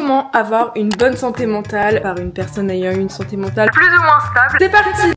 Comment avoir une bonne santé mentale par une personne ayant une santé mentale plus ou moins stable. C'est parti!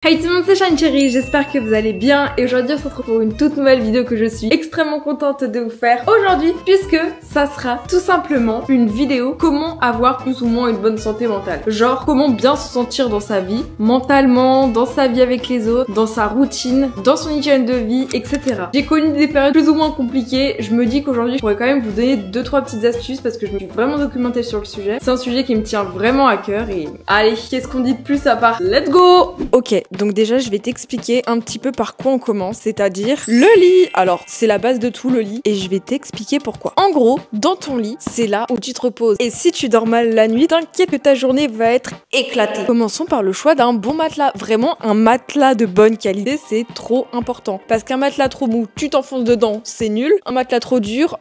Hey tout le monde, c'est Shine Cherry, j'espère que vous allez bien et aujourd'hui on se retrouve pour une toute nouvelle vidéo que je suis extrêmement contente de vous faire aujourd'hui puisque ça sera tout simplement une vidéo comment avoir plus ou moins une bonne santé mentale. Genre comment bien se sentir dans sa vie, mentalement, dans sa vie avec les autres, dans sa routine, dans son hygiène de vie, etc. J'ai connu des périodes plus ou moins compliquées, je me dis qu'aujourd'hui je pourrais quand même vous donner 2-3 petites astuces parce que je me suis vraiment documentée sur le sujet. C'est un sujet qui me tient vraiment à cœur et allez, qu'est-ce qu'on dit de plus à part let's go! Ok. Donc déjà je vais t'expliquer un petit peu par quoi on commence, c'est-à-dire le lit. Alors c'est la base de tout le lit et je vais t'expliquer pourquoi. En gros, dans ton lit, c'est là où tu te reposes. Et si tu dors mal la nuit, t'inquiète que ta journée va être éclatée. Commençons par le choix d'un bon matelas. Vraiment un matelas de bonne qualité, c'est trop important. Parce qu'un matelas trop mou, tu t'enfonces dedans, c'est nul. Un matelas trop dur,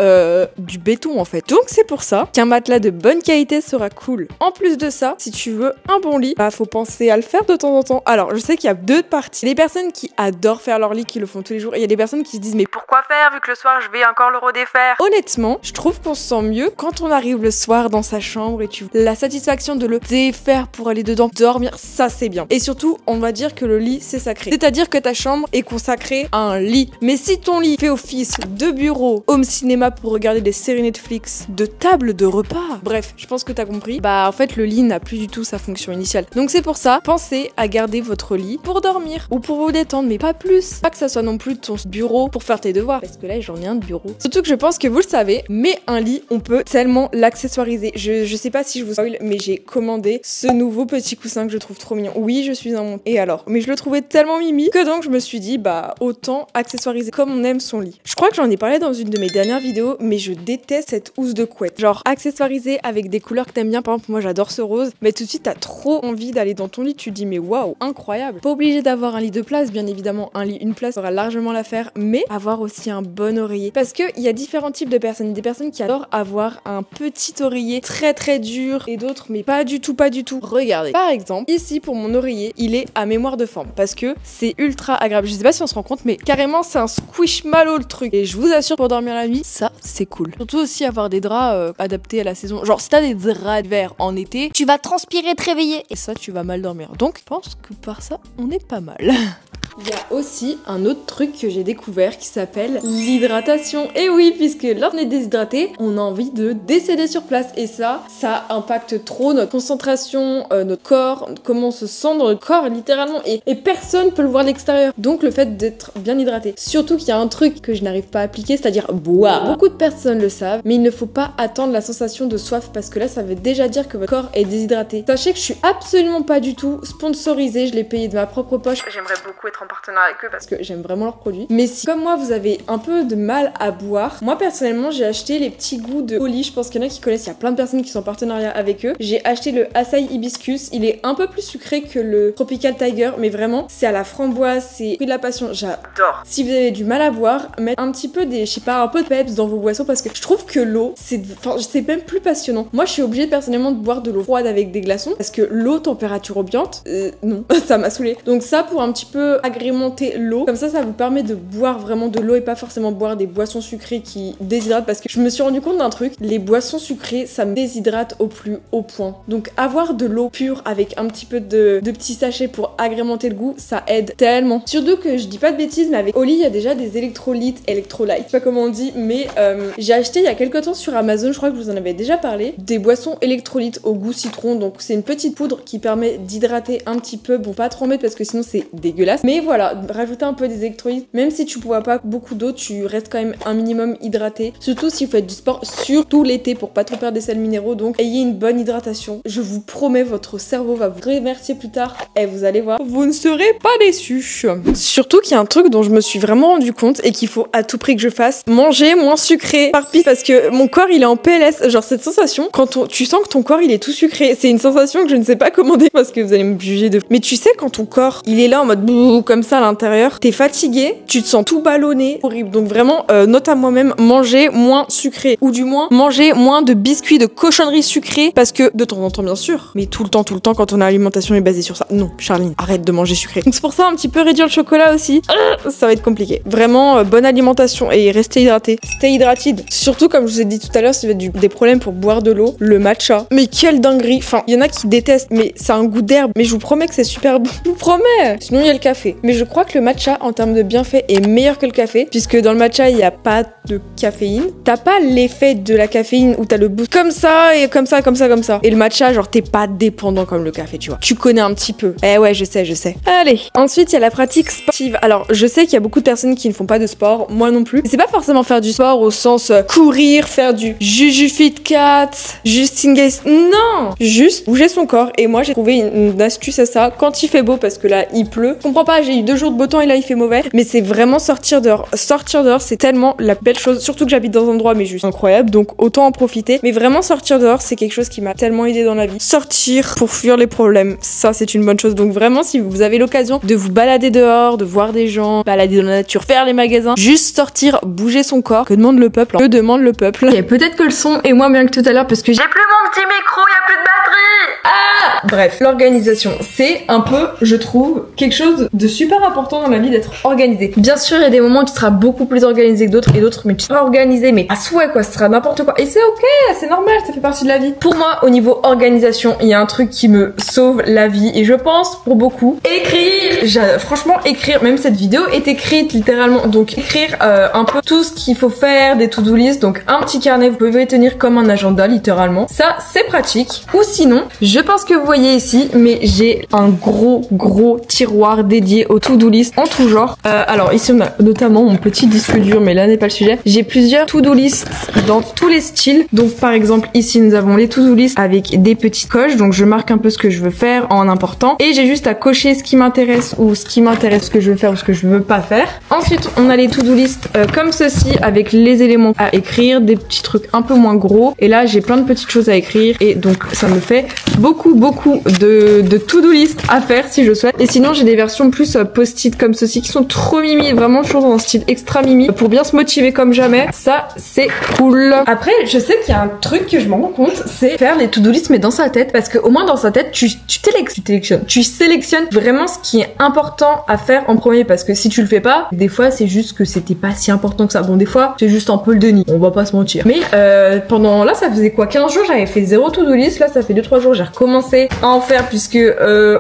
du béton en fait. Donc c'est pour ça qu'un matelas de bonne qualité sera cool. En plus de ça, si tu veux un bon lit, bah faut penser à le faire de temps en temps. Alors je sais qu'il y a deux parties. Les personnes qui adorent faire leur lit, qui le font tous les jours, et il y a des personnes qui se disent mais pourquoi faire vu que le soir je vais encore le redéfaire. Honnêtement, je trouve qu'on se sent mieux quand on arrive le soir dans sa chambre et tu la satisfaction de le défaire pour aller dedans, dormir, ça c'est bien. Et surtout, on va dire que le lit c'est sacré. C'est-à-dire que ta chambre est consacrée à un lit. Mais si ton lit fait office de bureau, home cinéma pour regarder des séries Netflix, de table de repas, bref, je pense que t'as compris, bah en fait le lit n'a plus du tout sa fonction initiale. Donc c'est pour ça, pensez à garder votre lit pour dormir ou pour vous détendre, mais pas plus. Pas que ça soit non plus ton bureau pour faire tes devoirs, parce que là j'en ai un de bureau. Surtout que je pense que vous le savez, mais un lit, on peut tellement l'accessoiriser. Je sais pas si je vous spoil, mais j'ai commandé ce nouveau petit coussin que je trouve trop mignon. Oui, je suis un monde. Et alors, mais je le trouvais tellement mimi que donc je me suis dit, bah autant accessoiriser comme on aime son lit. Je crois que j'en ai parlé dans une de mes dernières vidéos, mais je déteste cette housse de couette. Genre accessoiriser avec des couleurs que t'aimes bien. Par exemple, moi j'adore ce rose, mais tout de suite t'as trop envie d'aller dans ton lit. Tu te dis mais waouh, incroyable. Pas obligé d'avoir un lit de place, bien évidemment, un lit, une place fera largement l'affaire, mais avoir aussi un bon oreiller. Parce que il y a différents types de personnes. Des personnes qui adorent avoir un petit oreiller très très dur et d'autres, mais pas du tout, pas du tout. Regardez. Par exemple, ici pour mon oreiller, il est à mémoire de forme parce que c'est ultra agréable. Je sais pas si on se rend compte, mais carrément c'est un squishmallow le truc. Et je vous assure, pour dormir la nuit, ça c'est cool. Surtout aussi avoir des draps adaptés à la saison. Genre si t'as des draps d'hiver en été, tu vas transpirer, te réveiller. Et ça, tu vas mal dormir. Donc, je pense que par ça, on est pas mal. Il y a aussi un autre truc que j'ai découvert qui s'appelle l'hydratation. Et oui, puisque lorsqu'on est déshydraté, on a envie de décéder sur place. Et ça impacte trop notre concentration, notre corps, comment on se sent dans notre corps littéralement. Et personne peut le voir de l'extérieur. Donc le fait d'être bien hydraté. Surtout qu'il y a un truc que je n'arrive pas à appliquer, c'est-à-dire boire. Beaucoup de personnes le savent, mais il ne faut pas attendre la sensation de soif parce que là, ça veut déjà dire que votre corps est déshydraté. Sachez que je suis absolument pas du tout sponsorisée. Je l'ai payé de ma propre poche. J'aimerais beaucoup être en partenaire avec eux parce que j'aime vraiment leurs produits. Mais si comme moi vous avez un peu de mal à boire, moi personnellement j'ai acheté les petits goûts de Oli. Je pense qu'il y en a qui connaissent, il y a plein de personnes qui sont en partenariat avec eux. J'ai acheté le Açaï Hibiscus, il est un peu plus sucré que le Tropical Tiger, mais vraiment c'est à la framboise, c'est fruit de la passion, j'adore. Si vous avez du mal à boire, mettre un petit peu des, je sais pas, un peu de peps dans vos boissons parce que je trouve que l'eau c'est même plus passionnant. Moi je suis obligée personnellement de boire de l'eau froide avec des glaçons parce que l'eau température ambiante, non, ça m'a saoulée. Donc ça pour un petit peu agrémenter l'eau, comme ça vous permet de boire vraiment de l'eau et pas forcément boire des boissons sucrées qui déshydratent parce que je me suis rendu compte d'un truc, les boissons sucrées ça me déshydrate au plus haut point. Donc avoir de l'eau pure avec un petit peu de petits sachets pour agrémenter le goût, ça aide tellement. Surtout que je dis pas de bêtises, mais avec Oli il y a déjà des électrolytes, je sais pas comment on dit, mais j'ai acheté il y a quelques temps sur Amazon, je crois que je vous en avais déjà parlé, des boissons électrolytes au goût citron. Donc c'est une petite poudre qui permet d'hydrater un petit peu, bon pas trop en mettre parce que sinon c'est dégueulasse, mais voilà, rajouter un peu des électrolytes, même si tu bois pas beaucoup d'eau, tu restes quand même un minimum hydraté, surtout si vous faites du sport, surtout l'été pour pas trop perdre des sels minéraux. Donc ayez une bonne hydratation, je vous promets, votre cerveau va vous remercier plus tard et vous allez voir, vous ne serez pas déçus. Surtout qu'il y a un truc dont je me suis vraiment rendu compte et qu'il faut à tout prix que je fasse, manger moins sucré par piste parce que mon corps il est en PLS, genre cette sensation quand tu sens que ton corps il est tout sucré, c'est une sensation que je ne sais pas comment dire parce que vous allez me juger de, mais tu sais quand ton corps il est là en mode comme ça à l'intérieur, t'es fatigué, tu te sens tout ballonné, horrible. Donc vraiment, note à moi-même, manger moins sucré. Ou du moins, manger moins de biscuits, de cochonneries sucrées, parce que de temps en temps bien sûr, mais tout le temps quand ton alimentation est basée sur ça. Non, Charline, arrête de manger sucré. Donc c'est pour ça un petit peu réduire le chocolat aussi. Ça va être compliqué. Vraiment, bonne alimentation et restez hydraté. Stay hydrated. Surtout comme je vous ai dit tout à l'heure, si vous avez des problèmes pour boire de l'eau, le matcha. Mais quelle dinguerie. Enfin, il y en a qui détestent, mais ça a un goût d'herbe. Mais je vous promets que c'est super bon. Je vous promets. Sinon, il y a le café. Mais je crois que le matcha, en termes de bienfaits, est meilleur que le café, puisque dans le matcha, il n'y a pas de caféine. T'as pas l'effet de la caféine où t'as le boost comme ça et comme ça, comme ça, comme ça. Et le matcha, genre, t'es pas dépendant comme le café, tu vois. Tu connais un petit peu. Eh ouais, je sais. Allez. Ensuite, il y a la pratique sportive. Alors, je sais qu'il y a beaucoup de personnes qui ne font pas de sport. Moi non plus. Mais c'est pas forcément faire du sport au sens courir, faire du Juju Fit Cat, Justin Gaze. Non! Juste bouger son corps. Et moi, j'ai trouvé une astuce à ça quand il fait beau parce que là, il pleut. Je comprends pas, j'ai eu 2 jours de beau temps et là, il fait mauvais. Mais c'est vraiment sortir dehors. Sortir dehors, c'est tellement la belle chose. Surtout que j'habite dans un endroit, mais juste incroyable. Donc, autant en profiter. Mais vraiment, sortir dehors, c'est quelque chose qui m'a tellement aidé dans la vie. Sortir pour fuir les problèmes. Ça, c'est une bonne chose. Donc, vraiment, si vous avez l'occasion de vous balader dehors, de voir des gens, balader dans la nature, faire les magasins, juste sortir, bouger son corps. Que demande le peuple? Que demande le peuple? Et peut-être que le son est moins bien que tout à l'heure parce que j'ai plus mon petit micro, y a plus de batterie. Ah! Bref, l'organisation, c'est un peu, je trouve, quelque chose de super important dans la vie d'être organisé. Bien sûr, il y a des moments où tu seras beaucoup plus organisé que d'autres et d'autres, mais tu seras organisé, mais à souhait quoi, ce sera n'importe quoi. Et c'est ok, c'est normal, ça fait partie de la vie. Pour moi, au niveau organisation, il y a un truc qui me sauve la vie et je pense pour beaucoup, écrire. Franchement, écrire, même cette vidéo est écrite littéralement. Donc écrire un peu tout ce qu'il faut faire, des to-do list, donc un petit carnet, vous pouvez tenir comme un agenda littéralement. Ça, c'est pratique. Ou sinon, je pense que vous voyez ici, mais j'ai un gros tiroir dédié aux to-do list en tout genre. Alors ici, on a notamment mon petit disque dur, mais là n'est pas le sujet. J'ai plusieurs to-do list dans tous les styles. Donc par exemple, ici, nous avons les to-do list avec des petites coches. Donc je marque un peu ce que je veux faire en important. Et j'ai juste à cocher ce qui m'intéresse ou ce qui m'intéresse, ce que je veux faire ou ce que je veux pas faire. Ensuite, on a les to-do list comme ceci avec les éléments à écrire, des petits trucs un peu moins gros. Et là, j'ai plein de petites choses à écrire et donc ça me fait beaucoup de to-do list à faire si je souhaite. Et sinon, j'ai des versions plus post-it comme ceci qui sont trop mimi, vraiment toujours dans un style extra mimi pour bien se motiver comme jamais. Ça, c'est cool. Après, je sais qu'il y a un truc que je me rends compte, c'est faire les to-do list mais dans sa tête parce que au moins dans sa tête, tu sélectionnes vraiment ce qui est important à faire en premier parce que si tu le fais pas, des fois c'est juste que c'était pas si important que ça. Bon, des fois c'est juste un peu le déni, on va pas se mentir. Mais pendant là, ça faisait quoi, 15 jours, j'avais fait 0 to-do list. Là, ça fait 2-3 jours, j'ai recommencé à en faire puisque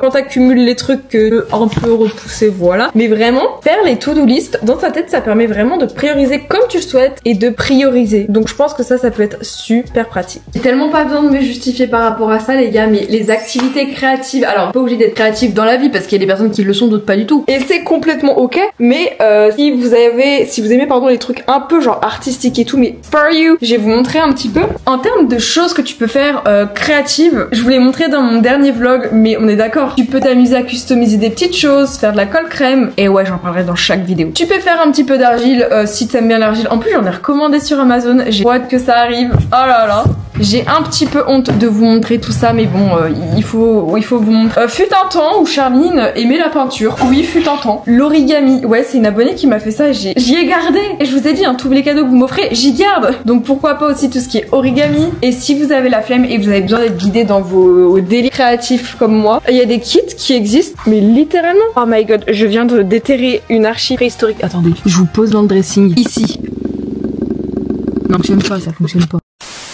quand t'accumules les trucs un peu repoussés, voilà. Mais vraiment, faire les to-do list dans sa tête, ça permet vraiment de prioriser comme tu le souhaites et de prioriser. Donc je pense que ça peut être super pratique. J'ai tellement pas besoin de me justifier par rapport à ça, les gars, mais les activités créatives, alors pas obligé d'être créatif dans la vie parce qu'il y a des personnes qui le sont, d'autres pas du tout. Et c'est complètement ok, mais si vous aimez les trucs un peu genre artistiques et tout, mais for you, je vais vous montrer un petit peu. En termes de choses que tu peux faire créatives, je vous l'ai montré dans mon dernier vlog, mais on est d'accord, tu peux t'amuser à customiser des petites choses, faire de la colle crème, et ouais, j'en parlerai dans chaque vidéo. Tu peux faire un petit peu d'argile si t'aimes bien l'argile. En plus, j'en ai recommandé sur Amazon, j'ai hâte que ça arrive. Oh là là. J'ai un petit peu honte de vous montrer tout ça, mais bon, il faut vous montrer. Fut un temps où Charline aimait la peinture. Oui, fut un temps. L'origami, ouais, c'est une abonnée qui m'a fait ça, j'y ai gardé. Et je vous ai dit, hein, tous les cadeaux que vous m'offrez, j'y garde. Donc pourquoi pas aussi tout ce qui est origami. Et si vous avez la flemme et vous avez besoin d'être guidé dans vos délires créatifs comme moi, il y a des kits qui existent, mais littéralement. Oh my god, je viens de déterrer une archive préhistorique. Attendez, je vous pose dans le dressing, ici. Non, ça fonctionne pas.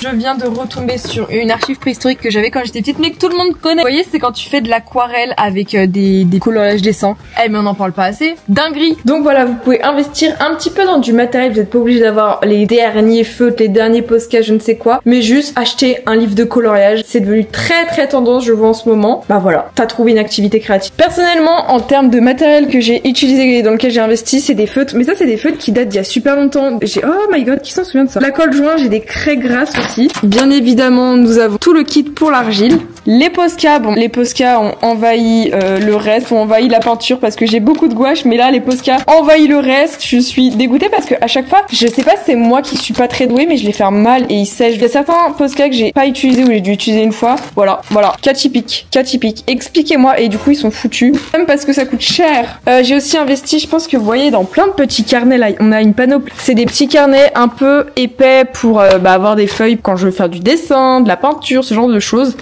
Je viens de retomber sur une archive préhistorique que j'avais quand j'étais petite, mais que tout le monde connaît. Vous voyez, c'est quand tu fais de l'aquarelle avec des coloriages dessins. Eh, mais on n'en parle pas assez. Dinguerie. Donc voilà, vous pouvez investir un petit peu dans du matériel. Vous n'êtes pas obligé d'avoir les derniers feutres, les derniers Posca, je ne sais quoi. Mais juste acheter un livre de coloriage. C'est devenu très tendance, je vois en ce moment. Bah voilà, t'as trouvé une activité créative. Personnellement, en termes de matériel que j'ai utilisé et dans lequel j'ai investi, c'est des feutres. Mais ça, c'est des feutres qui datent d'il y a super longtemps. Oh my god, qui s'en souvient de ça? La colle joint, j'ai des craies grasses aussi. Bien évidemment, nous avons tout le kit pour l'argile. Les Posca, bon, les Posca ont envahi le reste, ont envahi la peinture parce que j'ai beaucoup de gouache, mais là, les Posca envahissent le reste. Je suis dégoûtée parce que à chaque fois, je sais pas si c'est moi qui suis pas très douée, mais je les fais mal et ils sèchent. Il y a certains Posca que j'ai pas utilisé ou j'ai dû utiliser une fois. Voilà, cas typique. Expliquez-moi, et du coup, ils sont foutus. Même parce que ça coûte cher. J'ai aussi investi, je pense que vous voyez, dans plein de petits carnets là. On a une panoplie. C'est des petits carnets un peu épais pour avoir des feuilles quand je veux faire du dessin, de la peinture, ce genre de choses.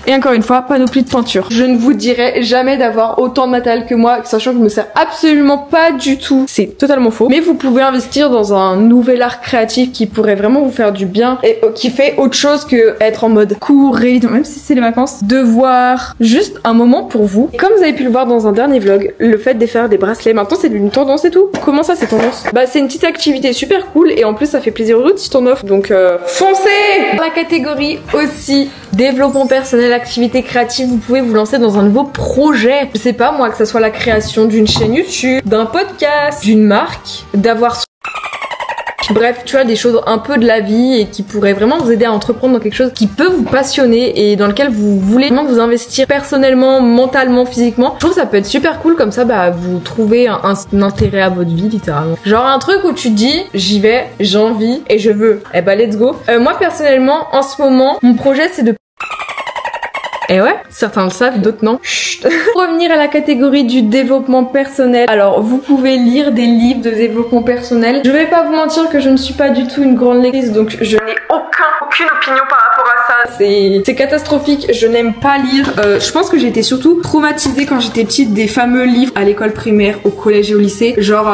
Et encore une fois, panoplie de peinture. Je ne vous dirai jamais d'avoir autant de matériel que moi, sachant que je me sers absolument pas du tout. C'est totalement faux. Mais vous pouvez investir dans un nouvel art créatif qui pourrait vraiment vous faire du bien et qui fait autre chose que être en mode cours, même si c'est les vacances, devoir juste un moment pour vous. Et comme vous avez pu le voir dans un dernier vlog, le fait de faire des bracelets, maintenant c'est devenu une tendance et tout. Comment ça c'est tendance? Bah c'est une petite activité super cool et en plus ça fait plaisir aux autres si t'en offres. Donc foncez! Dans la catégorie aussi développement personnel, activité créative, vous pouvez vous lancer dans un nouveau projet. Je sais pas moi, que ça soit la création d'une chaîne YouTube, d'un podcast, d'une marque, d'avoir... Bref, tu vois, des choses un peu de la vie et qui pourraient vraiment vous aider à entreprendre dans quelque chose qui peut vous passionner et dans lequel vous voulez vraiment vous investir personnellement, mentalement, physiquement. Je trouve que ça peut être super cool, comme ça, bah, vous trouvez un intérêt à votre vie, littéralement. Genre un truc où tu te dis, j'y vais, j'ai envie et je veux. Eh bah, let's go. Moi, personnellement, en ce moment, mon projet, c'est de... Et ouais, certains le savent, d'autres non. Chut. Pour revenir à la catégorie du développement personnel, alors vous pouvez lire des livres de développement personnel. Je vais pas vous mentir que je ne suis pas du tout une grande lectrice, donc je n'ai aucune opinion par rapport à ça. C'est catastrophique, je n'aime pas lire. Je pense que j'ai été surtout traumatisée quand j'étais petite des fameux livres à l'école primaire, au collège et au lycée. Genre,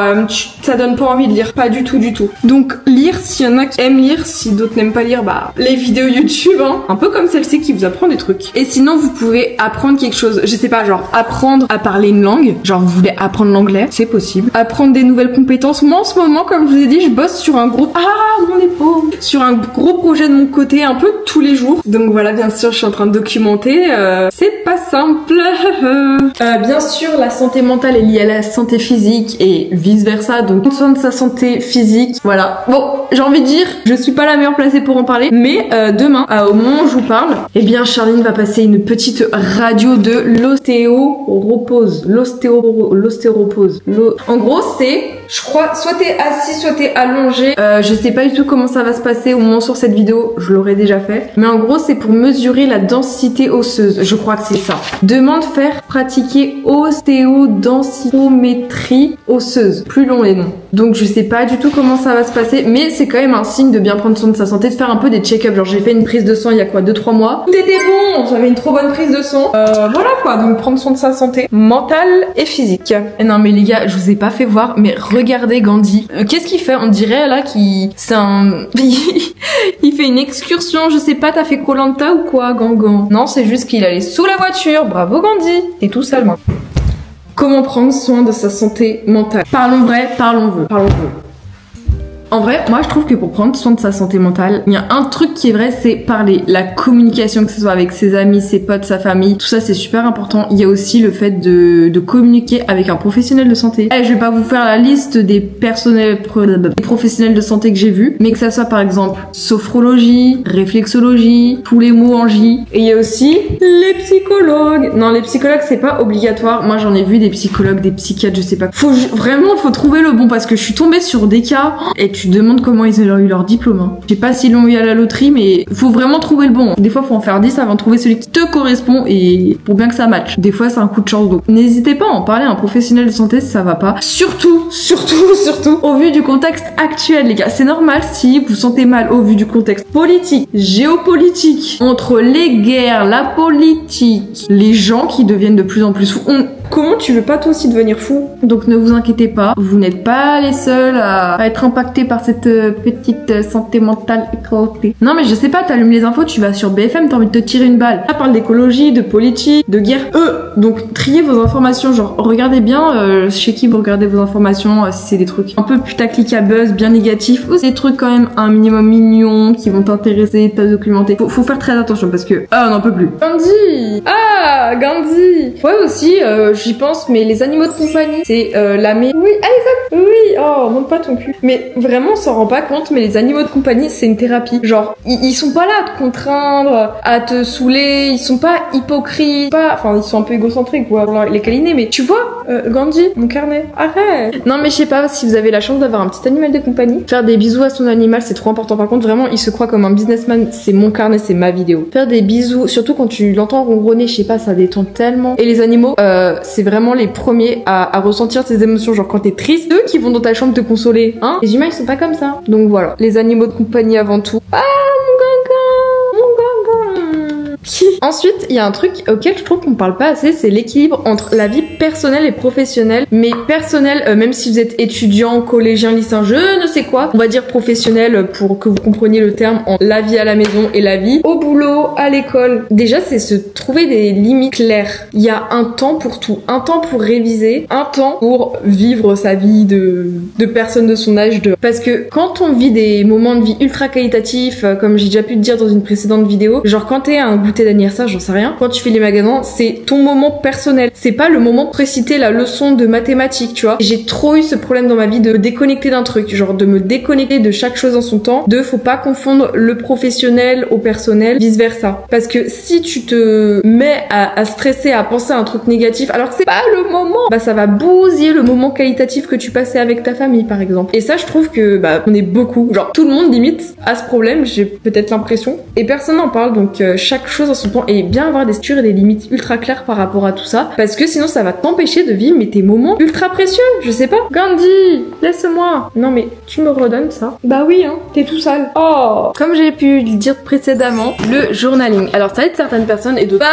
ça donne pas envie de lire, pas du tout. Donc lire, s'il y en a qui aiment lire, si d'autres n'aiment pas lire, bah les vidéos YouTube, hein, un peu comme celle-ci qui vous apprend des trucs. Et sinon, vous pouvez apprendre quelque chose, je sais pas, genre apprendre à parler une langue, genre vous voulez apprendre l'anglais, c'est possible. Apprendre des nouvelles compétences. Moi en ce moment, comme je vous ai dit, je bosse sur un gros... Ah, mon épaule! Sur un gros projet de mon côté, un peu tous les jours. Donc voilà, bien sûr, je suis en train de documenter. C'est pas simple. Bien sûr, la santé mentale est liée à la santé physique et vice versa. Donc prendre soin de sa santé physique, voilà. Bon, j'ai envie de dire, je suis pas la meilleure placée pour en parler, mais demain, au moment où je vous parle, eh bien Charline va passer une petite radio de l'ostéoropause. En gros, c'est, je crois, soit t'es assis, soit t'es allongé. Je sais pas du tout comment ça va se passer au moment sur cette vidéo, je l'aurais déjà fait. Mais en gros, c'est pour mesurer la densité osseuse. Je crois que c'est ça. Demande faire pratiquer ostéodensitométrie osseuse. Plus long les noms. Donc je sais pas du tout comment ça va se passer, mais c'est quand même un signe de bien prendre soin de sa santé, de faire un peu des check-up. Genre j'ai fait une prise de sang il y a quoi, 2-3 mois. Tout était bon, j'avais une trop bonne prise de sang. Voilà quoi, donc prendre soin de sa santé mentale et physique. Et non mais les gars, je vous ai pas fait voir, mais regardez Gandhi. Qu'est-ce qu'il fait? On dirait là qu'il... C'est un... Il fait une excursion, je sais pas, t'as fait Koh-Lanta ou quoi, Gangan? Non, c'est juste qu'il allait sous la voiture. Bravo Gandhi. T'es tout seul, moi. Comment prendre soin de sa santé mentale? Parlons vrai, parlons peu. En vrai, moi je trouve que pour prendre soin de sa santé mentale, il y a un truc qui est vrai, c'est parler. La communication, que ce soit avec ses amis, ses potes, sa famille, tout ça c'est super important. Il y a aussi le fait de communiquer avec un professionnel de santé. Allez, je vais pas vous faire la liste des professionnels de santé que j'ai vus, mais que ça soit par exemple sophrologie, réflexologie, tous les mots en J. Et il y a aussi les psychologues. Non, les psychologues c'est pas obligatoire. Moi j'en ai vu des psychologues, des psychiatres, je sais pas. Vraiment, faut trouver le bon parce que je suis tombée sur des cas et tu te demandes comment ils ont eu leur diplôme. Hein. Je sais pas s'ils l'ont eu à la loterie, mais faut vraiment trouver le bon. Des fois, faut en faire 10 avant de trouver celui qui te correspond et pour bien que ça matche. Des fois, c'est un coup de chance. Donc, n'hésitez pas à en parler à un professionnel de santé si ça va pas. Surtout, au vu du contexte actuel, les gars. C'est normal si vous sentez mal au vu du contexte politique, géopolitique, entre les guerres, la politique, les gens qui deviennent de plus en plus fous. Comment tu veux pas toi aussi devenir fou? Donc ne vous inquiétez pas, vous n'êtes pas les seuls à être impactés par cette petite santé mentale écrotée. Non mais je sais pas, t'allumes les infos, tu vas sur BFM, t'as envie de te tirer une balle. Ça parle d'écologie, de politique, de guerre. Donc triez vos informations, genre regardez bien chez qui vous regardez vos informations, si c'est des trucs un peu putaclic à buzz, bien négatifs, ou des trucs quand même un minimum mignons qui vont t'intéresser, te documenter. Faut faire très attention parce que on n'en peut plus. Gandhi! Ah, Gandhi! Ouais aussi, j'y pense, mais les animaux de compagnie, c'est la meilleure. Oui, exact. Oui, oh, montre pas ton cul. Mais vraiment, on s'en rend pas compte, mais les animaux de compagnie, c'est une thérapie. Genre, ils sont pas là à te contraindre, à te saouler, ils sont pas hypocrites, enfin, ils sont un peu égocentriques, pour les câliner, mais tu vois, Gandhi, mon carnet, arrête. Non, mais je sais pas, si vous avez la chance d'avoir un petit animal de compagnie, faire des bisous à son animal, c'est trop important. Par contre, vraiment, il se croit comme un businessman, c'est mon carnet, c'est ma vidéo. Faire des bisous, surtout quand tu l'entends ronronner, je sais pas, ça détend tellement. Et les animaux, c'est vraiment les premiers à ressentir ces émotions, genre quand t'es triste, eux qui vont dans ta chambre te consoler, hein. Les humains, ils sont pas comme ça. Donc voilà, les animaux de compagnie avant tout. Ah, mon gaga. Ensuite, il y a un truc auquel je trouve qu'on parle pas assez, c'est l'équilibre entre la vie personnelle et professionnelle. Mais personnelle, même si vous êtes étudiant, collégien, lycéen, je ne sais quoi, on va dire professionnel pour que vous compreniez le terme en la vie à la maison et la vie au boulot, à l'école. Déjà, c'est se trouver des limites claires. Il y a un temps pour tout, un temps pour réviser, un temps pour vivre sa vie de personne de son âge. Parce que quand on vit des moments de vie ultra qualitatifs, comme j'ai déjà pu te dire dans une précédente vidéo, genre quand t'es à un goûter d'anniversaire, j'en sais rien, quand tu fais les magasins, c'est ton moment personnel. C'est pas le moment de réciter la leçon de mathématiques, tu vois. J'ai trop eu ce problème dans ma vie de me déconnecter d'un truc, genre de me déconnecter de chaque chose en son temps, faut pas confondre le professionnel au personnel, vice versa. Parce que si tu te mets à stresser, à penser à un truc négatif, alors que c'est pas le moment, bah ça va bousiller le moment qualitatif que tu passais avec ta famille, par exemple. Et ça, je trouve que, on est beaucoup, genre tout le monde limite a ce problème, j'ai peut-être l'impression, et personne n'en parle, donc chaque chose en son temps, et bien avoir des structures et des limites ultra claires par rapport à tout ça, parce que sinon ça va t'empêcher de vivre tes moments ultra précieux, je sais pas. Gandhi, laisse-moi. Non mais tu me redonnes ça? Bah oui, hein, t'es tout sale. Oh. Comme j'ai pu le dire précédemment, le journaling. Alors ça aide certaines personnes et d'autres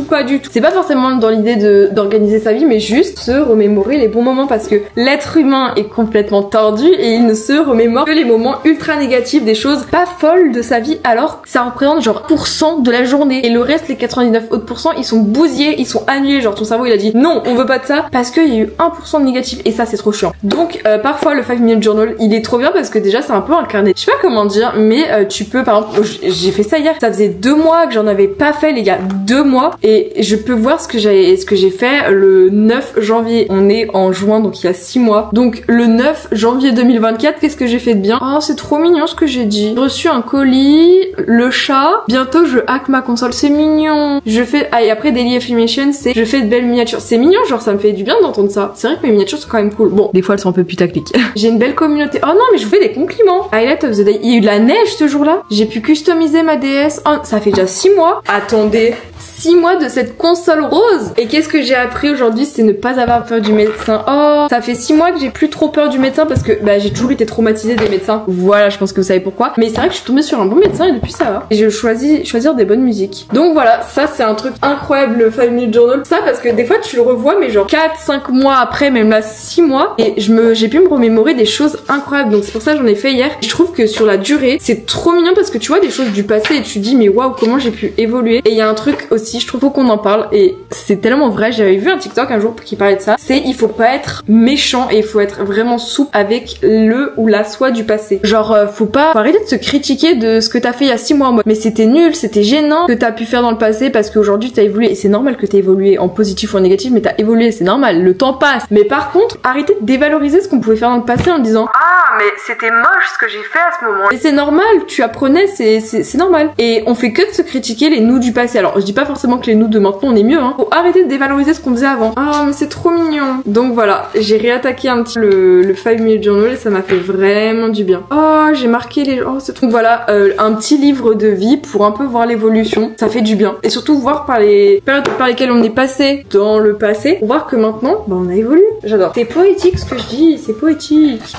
pas du tout. C'est pas forcément dans l'idée d'organiser sa vie, mais juste se remémorer les bons moments, parce que l'être humain est complètement tordu et il ne se remémore que les moments ultra négatifs, des choses pas folles de sa vie, alors que ça représente genre % de la journée. Et le reste, les 99 autres %, ils sont bousillés, ils sont annulés. Genre ton cerveau il a dit non, on veut pas de ça parce qu'il y a eu 1% de négatif, et ça c'est trop chiant. Donc parfois le 5 minute journal il est trop bien parce que déjà c'est un peu un carnet. Je sais pas comment dire, mais tu peux, par exemple, j'ai fait ça hier. Ça faisait 2 mois que j'en avais pas fait, les gars, 2 mois, et je peux voir ce que j'ai fait le 9 janvier. On est en juin, donc il y a 6 mois. Donc le 9 janvier 2024, qu'est-ce que j'ai fait de bien? Oh, c'est trop mignon ce que j'ai dit. J'ai reçu un colis, le chat. Bientôt je hack ma console, c'est mignon. Je fais, et après Daily Affirmation, c'est je fais de belles miniatures. C'est mignon, genre ça me fait du bien d'entendre ça. C'est vrai que mes miniatures sont quand même cool. Bon, des fois elles sont un peu putaclic. J'ai une belle communauté. Oh non, mais je vous fais des compliments. Highlight of the day. Il y a eu de la neige ce jour-là. J'ai pu customiser ma DS. Oh, ça fait déjà 6 mois. Attendez. 6 mois de cette console rose. Et qu'est-ce que j'ai appris aujourd'hui, c'est ne pas avoir peur du médecin. Oh, ça fait 6 mois que j'ai plus trop peur du médecin parce que j'ai toujours été traumatisée des médecins. Voilà, je pense que vous savez pourquoi. Mais c'est vrai que je suis tombée sur un bon médecin et depuis ça va. Et je choisir des bonnes musiques. Donc voilà, ça c'est un truc incroyable, le 5 minute journal. Ça parce que des fois tu le revois, mais genre 4-5 mois après, même là 6 mois, et j'ai pu me remémorer des choses incroyables. Donc c'est pour ça que j'en ai fait hier. Je trouve que sur la durée, c'est trop mignon parce que tu vois des choses du passé et tu dis mais waouh, comment j'ai pu évoluer. Et il y a un truc aussi, je trouve faut qu'on en parle, et c'est tellement vrai. J'avais vu un TikTok un jour qui parlait de ça. C'est il faut pas être méchant et il faut être vraiment souple avec le ou la soi du passé. Genre faut arrêter de se critiquer de ce que t'as fait il y a 6 mois en mode mais c'était nul, c'était gênant que t'as pu faire dans le passé parce qu'aujourd'hui t'as évolué, et c'est normal que t'aies évolué en positif ou en négatif, mais t'as évolué, c'est normal, le temps passe. Mais par contre, arrêtez de dévaloriser ce qu'on pouvait faire dans le passé en disant ah mais c'était moche ce que j'ai fait à ce moment. Et c'est normal, tu apprenais, c'est normal. Et on fait que de se critiquer les nous du passé. Alors je dis pas forcément que les nous de maintenant on est mieux, hein. Faut arrêter de dévaloriser ce qu'on faisait avant. Ah mais c'est trop mignon. Donc voilà, j'ai réattaqué un petit le 5 minute journal et ça m'a fait vraiment du bien. Oh j'ai marqué les... Oh c'est trop... Donc voilà, un petit livre de vie pour un peu voir l'évolution, ça fait du bien. Et surtout voir par les périodes par lesquelles on est passé dans le passé, pour voir que maintenant, on a évolué. J'adore. C'est poétique ce que je dis, c'est poétique.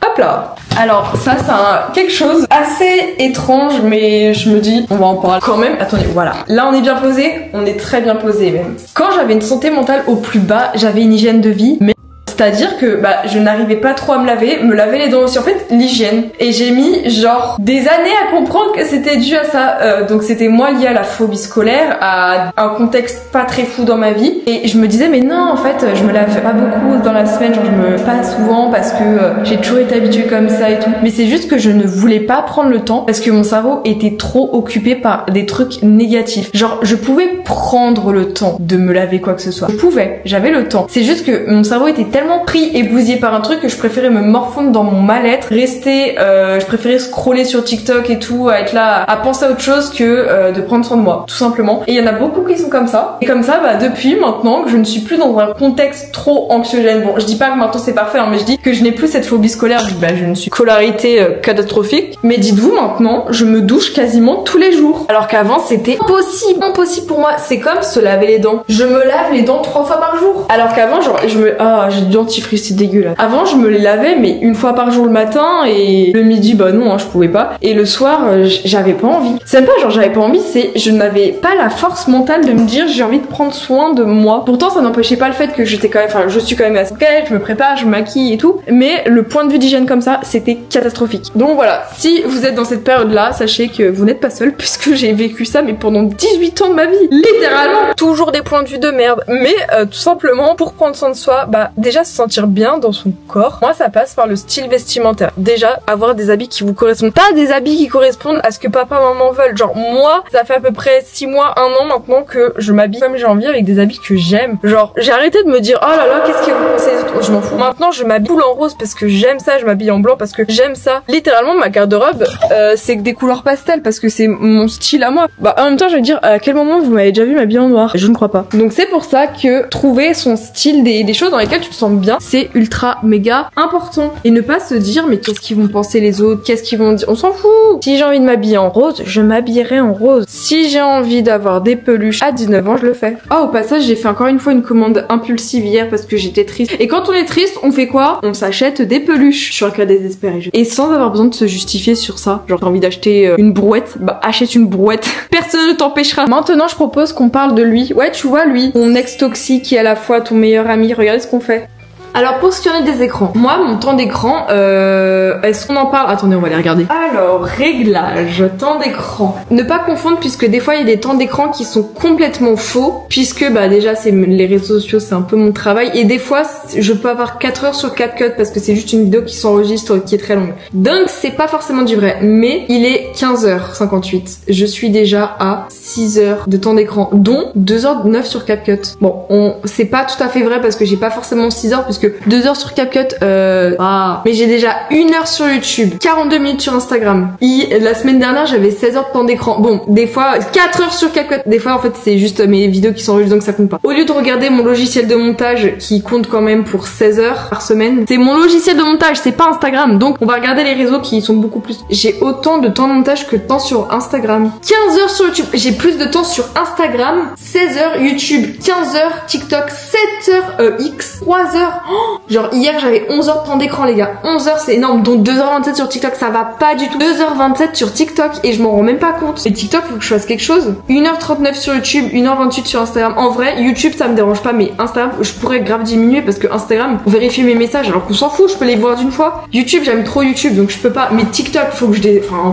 Hop là. Alors ça c'est quelque chose assez étrange, mais je me dis on va en parler quand même. Attendez, voilà. Là on est bien posé, on est très bien posé même. Quand j'avais une santé mentale au plus bas, j'avais une hygiène de vie, mais c'est-à-dire que je n'arrivais pas trop à me laver les dents aussi, en fait l'hygiène. Et j'ai mis genre des années à comprendre que c'était dû à ça. Donc c'était moi lié à la phobie scolaire, à un contexte pas très fou dans ma vie. Et je me disais mais non en fait je me lave pas beaucoup dans la semaine, genre pas souvent parce que j'ai toujours été habituée comme ça et tout. Mais c'est juste que je ne voulais pas prendre le temps parce que mon cerveau était trop occupé par des trucs négatifs. Genre je pouvais prendre le temps de me laver quoi que ce soit. Je pouvais, j'avais le temps. C'est juste que mon cerveau était tellement tellement pris et bousillée par un truc que je préférais me morfondre dans mon mal-être, rester, je préférais scroller sur TikTok et tout, à être là à penser à autre chose que de prendre soin de moi, tout simplement. Et il y en a beaucoup qui sont comme ça. Et comme ça, bah depuis maintenant que je ne suis plus dans un contexte trop anxiogène. Bon, je dis pas que maintenant c'est parfait, hein, mais je dis que je n'ai plus cette phobie scolaire. Bah j'ai une scolarité catastrophique. Mais dites-vous maintenant, je me douche quasiment tous les jours. Alors qu'avant c'était impossible pour moi. C'est comme se laver les dents. Je me lave les dents 3 fois par jour. Alors qu'avant, genre, j'ai du dentifrice, c'est dégueulasse. Avant, je me les lavais, mais une fois par jour le matin et le midi, bah non, hein, je pouvais pas. Et le soir, j'avais pas envie. C'est même pas genre j'avais pas envie, c'est je n'avais pas la force mentale de me dire j'ai envie de prendre soin de moi. Pourtant, ça n'empêchait pas le fait que j'étais quand même, enfin, je suis quand même assez ok, je me prépare, je me maquille et tout. Mais le point de vue d'hygiène comme ça, c'était catastrophique. Donc voilà, si vous êtes dans cette période-là, sachez que vous n'êtes pas seul puisque j'ai vécu ça, mais pendant 18 ans de ma vie. Littéralement. Toujours des points de vue de merde. Mais tout simplement, pour prendre soin de soi, bah déjà se sentir bien dans son corps. Moi, ça passe par le style vestimentaire. Déjà, avoir des habits qui vous correspondent. Pas des habits qui correspondent à ce que papa, maman veulent. Genre, moi, ça fait à peu près 6 mois, 1 an maintenant que je m'habille comme j'ai envie avec des habits que j'aime. Genre, j'ai arrêté de me dire, oh là là, qu'est-ce que vous pensez des autres? Je m'en fous. Maintenant, je m'habille tout en rose parce que j'aime ça, je m'habille en blanc parce que j'aime ça. Littéralement, ma garde-robe, c'est que des couleurs pastel parce que c'est mon style à moi. Bah, en même temps, je vais dire, à quel moment vous m'avez déjà vu m'habiller en noir? Je ne crois pas. Donc, c'est pour ça que trouver son style, des choses dans lesquelles tu te sens bien, c'est ultra méga important. Et ne pas se dire, mais qu'est-ce qu'ils vont penser les autres? Qu'est-ce qu'ils vont dire? On s'en fout. Si j'ai envie de m'habiller en rose, je m'habillerai en rose. Si j'ai envie d'avoir des peluches à 19 ans, je le fais. Ah, au passage, j'ai fait encore une fois une commande impulsive hier parce que j'étais triste. Et quand on est triste, on fait quoi? On s'achète des peluches. Je suis un cas désespéré. Et sans avoir besoin de se justifier sur ça. Genre, t'as envie d'acheter une brouette? Bah, achète une brouette. Personne ne t'empêchera. Maintenant, je propose qu'on parle de lui. Ouais, tu vois, lui, mon ex toxique qui est à la fois ton meilleur ami. Regardez ce qu'on fait. Alors pour ce qui en est des écrans, moi mon temps d'écran, est-ce qu'on en parle? Attendez, on va les regarder. Alors, réglage, temps d'écran. Ne pas confondre puisque des fois il y a des temps d'écran qui sont complètement faux, puisque bah déjà c'est les réseaux sociaux, c'est un peu mon travail, et des fois je peux avoir 4 heures sur CapCut parce que c'est juste une vidéo qui s'enregistre qui est très longue. Donc c'est pas forcément du vrai, mais il est 15h58. Je suis déjà à 6 heures de temps d'écran, dont 2h09 sur CapCut. Bon, c'est pas tout à fait vrai parce que j'ai pas forcément 6 heures, puisque 2 heures sur CapCut, mais j'ai déjà 1 heure sur YouTube, 42 minutes sur Instagram. La semaine dernière, j'avais 16 heures de temps d'écran. Bon, des fois, 4 heures sur CapCut. Des fois, en fait, c'est juste mes vidéos qui s'enregistrent, donc ça compte pas. Au lieu de regarder mon logiciel de montage, qui compte quand même pour 16 heures par semaine, c'est mon logiciel de montage, c'est pas Instagram. Donc, on va regarder les réseaux qui sont beaucoup plus... J'ai autant de temps de montage que de temps sur Instagram. 15 heures sur YouTube. J'ai plus de temps sur Instagram, 16 heures YouTube, 15 heures TikTok, 7 heures X, 3 heures... Genre hier j'avais 11 heures de temps d'écran les gars. 11 heures c'est énorme. Donc 2h27 sur TikTok ça va pas du tout. 2h27 sur TikTok et je m'en rends même pas compte. Et TikTok faut que je fasse quelque chose. 1h39 sur YouTube, 1h28 sur Instagram. En vrai YouTube ça me dérange pas, mais Instagram je pourrais grave diminuer parce que Instagram pour vérifier mes messages alors qu'on s'en fout, je peux les voir d'une fois. YouTube j'aime trop YouTube donc je peux pas. Mais TikTok faut que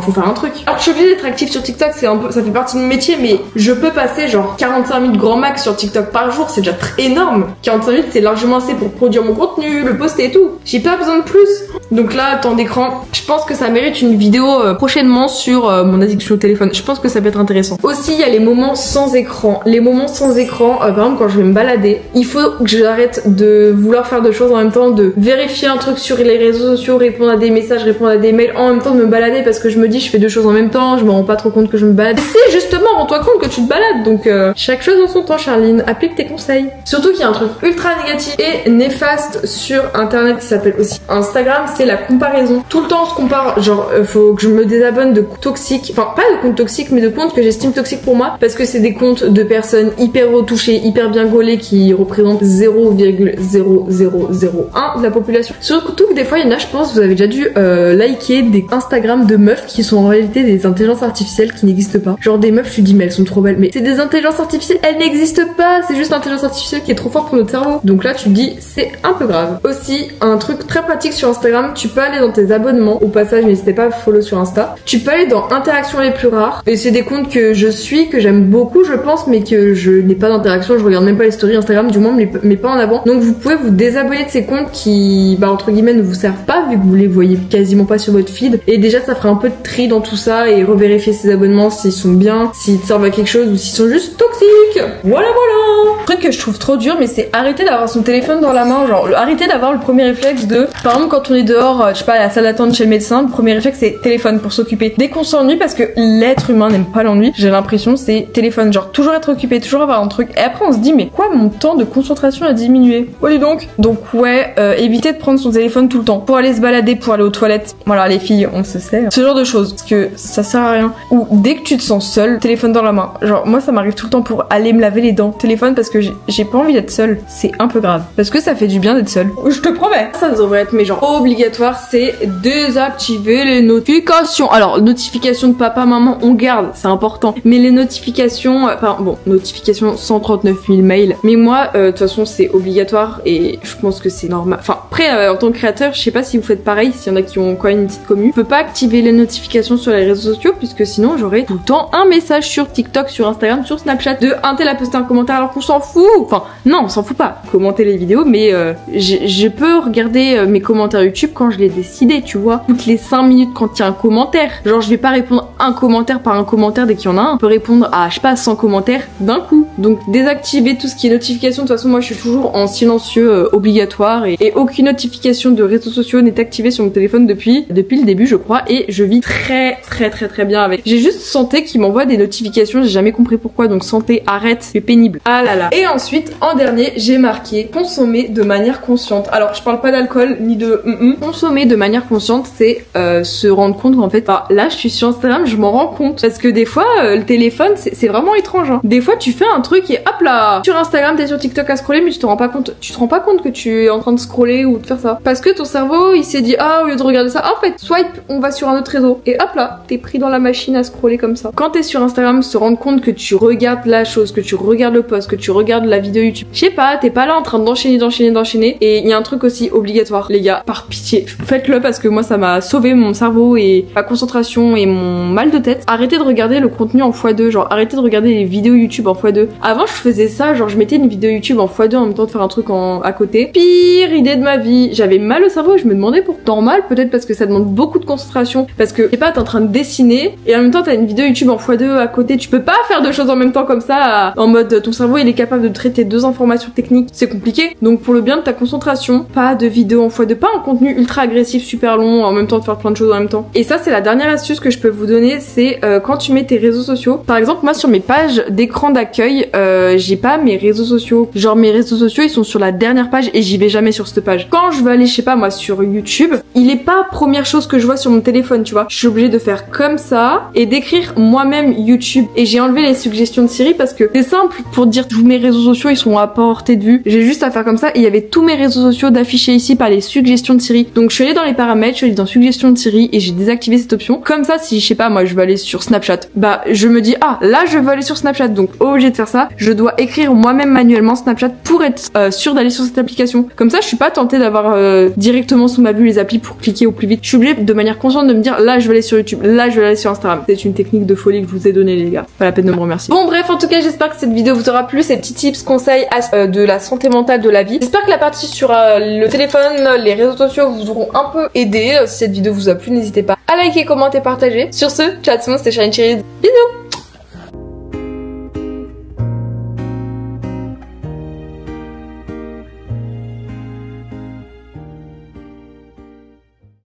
faut faire un truc. Alors que je suis obligée d'être active sur TikTok, c'est un peu, ça fait partie de mon métier, mais je peux passer genre 45 minutes grand max sur TikTok par jour, c'est déjà très énorme. 45 minutes c'est largement assez pour produire mon contenu, le poster et tout. J'ai pas besoin de plus. Donc là, temps d'écran, je pense que ça mérite une vidéo prochainement sur mon addiction au téléphone. Je pense que ça peut être intéressant. Aussi, il y a les moments sans écran. Les moments sans écran, par exemple quand je vais me balader, il faut que j'arrête de vouloir faire deux choses en même temps, de vérifier un truc sur les réseaux sociaux, répondre à des messages, répondre à des mails, en même temps de me balader parce que je me dis je fais deux choses en même temps, je me rends pas trop compte que je me balade. C'est justement, rends-toi compte que tu te balades. Donc chaque chose en son temps, Charline, applique tes conseils. Surtout qu'il y a un truc ultra négatif et néfaste sur internet qui s'appelle aussi Instagram, c'est la comparaison. Tout le temps on se compare, genre faut que je me désabonne de comptes toxiques, enfin pas de comptes toxiques mais de comptes que j'estime toxiques pour moi parce que c'est des comptes de personnes hyper retouchées, hyper bien gaulées qui représentent 0,0001 de la population. Surtout que des fois il y en a, je pense, vous avez déjà dû liker des Instagram de meufs qui sont en réalité des intelligences artificielles qui n'existent pas. Genre des meufs, tu dis mais elles sont trop belles, mais c'est des intelligences artificielles, elles n'existent pas, c'est juste l'intelligence artificielle qui est trop forte pour notre cerveau. Donc là tu te dis c'est un peu grave. Aussi un truc très pratique sur Instagram, tu peux aller dans tes abonnements, au passage n'hésitez pas à follow sur Insta, tu peux aller dans interactions les plus rares et c'est des comptes que je suis, que j'aime beaucoup je pense, mais que je n'ai pas d'interaction, je regarde même pas les stories Instagram, du moins mais pas en avant. Donc vous pouvez vous désabonner de ces comptes qui bah entre guillemets ne vous servent pas vu que vous les voyez quasiment pas sur votre feed, et déjà ça fera un peu de tri dans tout ça et revérifier ces abonnements s'ils sont bien, s'ils te servent à quelque chose ou s'ils sont juste toxiques. Voilà. Un truc que je trouve trop dur, mais c'est arrêter d'avoir son téléphone dans la main, genre genre arrêtez d'avoir le premier réflexe de, par exemple quand on est dehors, je sais pas, à la salle d'attente chez le médecin, le premier réflexe c'est téléphone pour s'occuper. Dès qu'on s'ennuie, parce que l'être humain n'aime pas l'ennui, j'ai l'impression c'est téléphone, genre toujours être occupé, toujours avoir un truc. Et après on se dit mais quoi, mon temps de concentration a diminué. Oh dis donc. Donc ouais, évitez de prendre son téléphone tout le temps pour aller se balader, pour aller aux toilettes. Voilà les filles, on se sait. Ce genre de choses, parce que ça sert à rien. Ou dès que tu te sens seule, téléphone dans la main. Genre moi ça m'arrive tout le temps pour aller me laver les dents, téléphone, parce que j'ai pas envie d'être seule. C'est un peu grave, parce que ça fait du bien d'être seule. Je te promets. Ça devrait être mais genre obligatoire, c'est désactiver les notifications. Alors notifications de papa, maman, on garde, c'est important. Mais les notifications, enfin bon, notifications 139 000 mails. Mais moi, de toute façon c'est obligatoire et je pense que c'est normal. Enfin après en tant que créateur, je sais pas si vous faites pareil, s'il y en a qui ont quand même une petite commu. Je peux pas activer les notifications sur les réseaux sociaux puisque sinon j'aurais tout le temps un message sur TikTok, sur Instagram, sur Snapchat de un tel a posté un commentaire alors qu'on s'en fout. Enfin non, on s'en fout pas. Commenter les vidéos, mais je peux regarder mes commentaires YouTube quand je l'ai décidé, tu vois. Toutes les 5 minutes quand il y a un commentaire. Genre je vais pas répondre un commentaire par un commentaire dès qu'il y en a un. Je peux répondre à je sais pas 100 commentaires d'un coup. Donc désactiver tout ce qui est notification. De toute façon moi je suis toujours en silencieux obligatoire et aucune notification de réseaux sociaux n'est activée sur mon téléphone depuis le début je crois et je vis très bien avec. J'ai juste Santé qui m'envoie des notifications, j'ai jamais compris pourquoi, donc Santé arrête, c'est pénible. Ah là là. Et ensuite en dernier j'ai marqué consommer de manière consciente. Alors je parle pas d'alcool ni de consommer de manière consciente, c'est se rendre compte qu'en fait là je suis sur Instagram, je m'en rends compte parce que des fois le téléphone c'est vraiment étrange hein. Des fois tu fais un truc et hop là sur Instagram t'es sur TikTok à scroller mais tu te rends pas compte que tu es en train de scroller ou de faire ça parce que ton cerveau il s'est dit ah au lieu de regarder ça en fait swipe on va sur un autre réseau et hop là t'es pris dans la machine à scroller comme ça. Quand t'es sur Instagram se rendre compte que tu regardes la chose, que tu regardes le post, que tu regardes la vidéo YouTube, je sais pas, t'es pas là en train d'enchaîner et il y a un truc aussi obligatoire les gars, par pitié faites-le parce que moi ça m'a sauvé mon cerveau et ma concentration et mon mal de tête. Arrêtez de regarder le contenu en x2, genre arrêtez de regarder les vidéos YouTube en x2. Avant je faisais ça, genre je mettais une vidéo YouTube en x2 en même temps de faire un truc à côté. Pire idée de ma vie, j'avais mal au cerveau et je me demandais pour normal, peut-être parce que ça demande beaucoup de concentration, parce que je sais pas, t'es en train de dessiner et en même temps t'as une vidéo YouTube en x2 à côté, tu peux pas faire deux choses en même temps comme ça, en mode ton cerveau il est capable de traiter deux informations techniques, c'est compliqué. Donc pour le bien de ta concentration, pas de vidéo en x2, pas un contenu ultra agressif super long en même temps de faire plein de choses en même temps. Et ça c'est la dernière astuce que je peux vous donner, c'est quand tu mets tes réseaux sociaux. Par exemple moi sur mes pages d'écran d'accueil, j'ai pas mes réseaux sociaux, genre mes réseaux sociaux ils sont sur la dernière page et j'y vais jamais sur cette page. Quand je veux aller je sais pas moi sur YouTube, il est pas première chose que je vois sur mon téléphone, tu vois. Je suis obligée de faire comme ça et d'écrire moi-même YouTube. Et j'ai enlevé les suggestions de Siri parce que c'est simple pour dire tous mes réseaux sociaux ils sont à portée de vue. J'ai juste à faire comme ça et il y avait tous mes réseaux sociaux d'afficher ici par les suggestions de Siri. Donc je suis allée dans les paramètres, je suis allée dans suggestions de Siri et j'ai désactivé cette option. Comme ça si je sais pas moi je veux aller sur Snapchat, bah je me dis ah là je veux aller sur Snapchat, donc obligé de faire ça. Je dois écrire moi-même manuellement Snapchat pour être sûre d'aller sur cette application. Comme ça je suis pas tentée d'avoir directement sous ma vue les applis pour cliquer au plus vite. Je suis obligée de manière consciente de me dire là je vais aller sur YouTube, là je vais aller sur Instagram. C'est une technique de folie que je vous ai donnée les gars, pas la peine de me remercier. Bon bref en tout cas j'espère que cette vidéo vous aura plu, ces petits tips, conseils de la santé mentale de la vie. J'espère que la partie sur le téléphone, les réseaux sociaux vous auront un peu aidé. Si cette vidéo vous a plu n'hésitez pas à liker, commenter, partager. Sur ce, ciao tout le monde, c'était Shine Cherry. Bisous.